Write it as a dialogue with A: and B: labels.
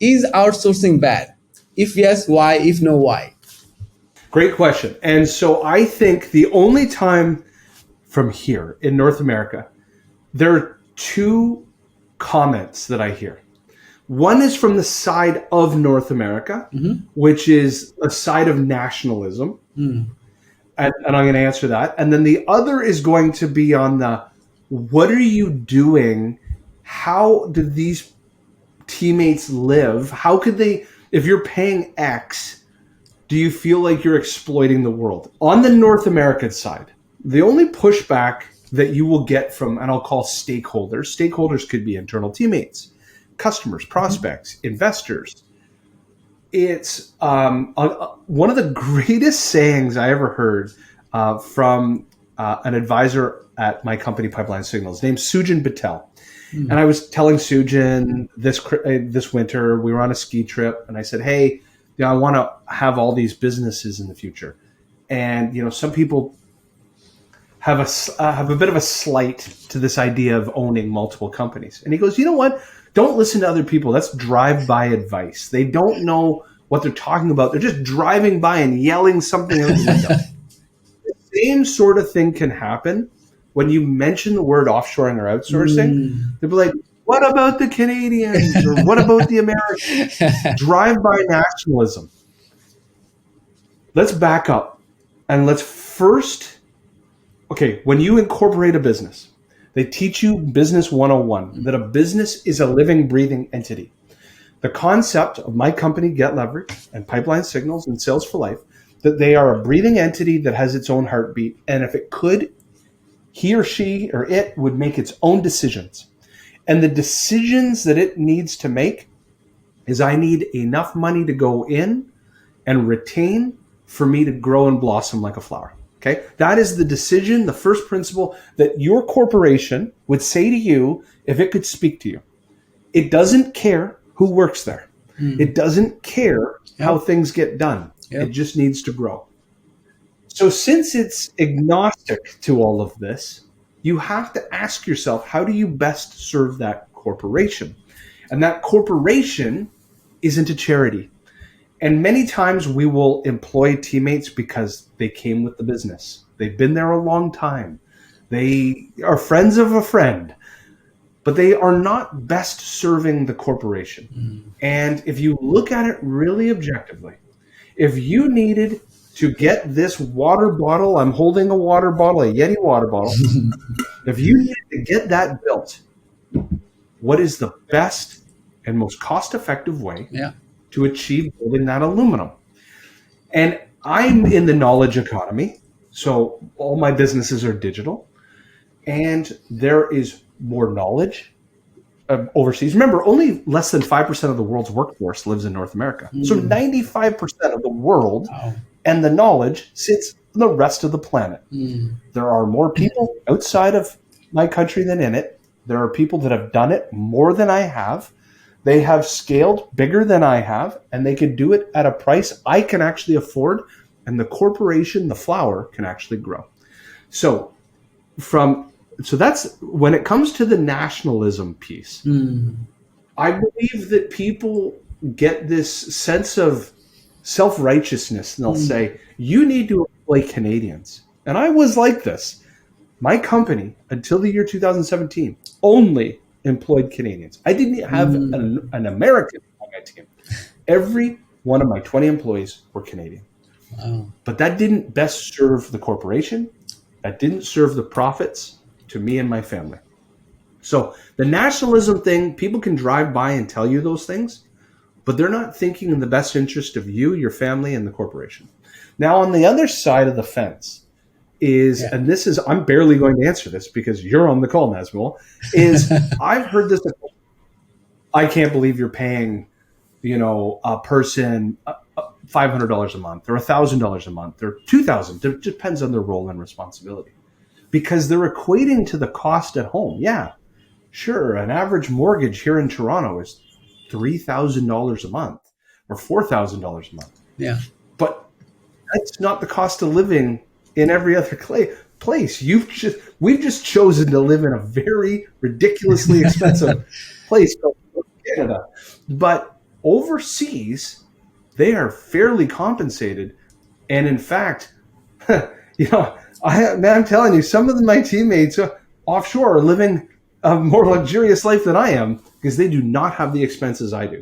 A: Is outsourcing bad? If yes, why? If no, why?
B: Great question. And so I think the only time from here in North America, there are two comments that I hear. One is from the side of North America, which is a side of nationalism. And I'm going to answer that. And then the other is going to be on the, what are you doing? How do these teammates live? How could they, if you're paying X, do you feel like you're exploiting the world? On the North American side, the only pushback that you will get from, and I'll call stakeholders could be internal teammates, customers, prospects, investors. It's one of the greatest sayings I ever heard from an advisor at my company, Pipeline Signals, named Sujan Patel. And I was telling Sujan this winter, we were on a ski trip, and I said, hey, I want to have all these businesses in the future. And, some people have a bit of a slight to this idea of owning multiple companies. And he goes, you know what? Don't listen to other people. That's drive-by advice. They don't know what they're talking about. They're just driving by and yelling something out the window. The same sort of thing can happen when you mention the word offshoring or outsourcing. They'll be like, what about the Canadians? Or what about the Americans? Drive-by nationalism. Let's back up and let's first, when you incorporate a business, they teach you Business 101, that a business is a living, breathing entity. The concept of my company, Levrg, and Pipeline Signals and Sales for Life, that they are a breathing entity that has its own heartbeat. And if it could, he or she or it would make its own decisions. And the decisions that it needs to make is I need enough money to go in and retain for me to grow and blossom like a flower. Okay, that is the decision, the first principle that your corporation would say to you if it could speak to you. It doesn't care who works there. It doesn't care how things get done. It just needs to grow. So since it's agnostic to all of this, you have to ask yourself, how do you best serve that corporation? And that corporation isn't a charity. And many times we will employ teammates because they came with the business. They've been there a long time. They are friends of a friend, but they are not best serving the corporation. And if you look at it really objectively, if you needed to get this water bottle, I'm holding a water bottle, a Yeti water bottle. If you needed to get that built, what is the best and most cost-effective way to achieve building that aluminum? And I'm in the knowledge economy, so all my businesses are digital, and there is more knowledge overseas. Remember, only less than 5% of the world's workforce lives in North America. So 95% of the world and the knowledge sits in the rest of the planet. There are more people outside of my country than in it. There are people that have done it more than I have. They have scaled bigger than I have, and they can do it at a price I can actually afford, and the corporation, the flower, can actually grow. So that's when it comes to the nationalism piece. I believe that people get this sense of self-righteousness, and they'll say, you need to employ Canadians. And I was like this. My company, until the year 2017, only employed Canadians. I didn't have an American on my team. Every one of my 20 employees were Canadian. Wow. But that didn't best serve the corporation. That didn't serve the profits to me and my family. So the nationalism thing, people can drive by and tell you those things, but they're not thinking in the best interest of you, your family, and the corporation. Now, on the other side of the fence is, and this is, I'm barely going to answer this because you're on the call, Nazmul, is I've heard this. I can't believe you're paying, a person $500 a month or $1,000 a month or $2,000. It depends on their role and responsibility, because they're equating to the cost at home. Yeah, sure. An average mortgage here in Toronto is $3,000 a month or $4,000 a month.
A: Yeah.
B: But that's not the cost of living in every other place. We've just chosen to live in a very ridiculously expensive place called Canada. But overseas, they are fairly compensated. And in fact, I'm telling you, some of my teammates offshore are living a more luxurious life than I am because they do not have the expenses I do.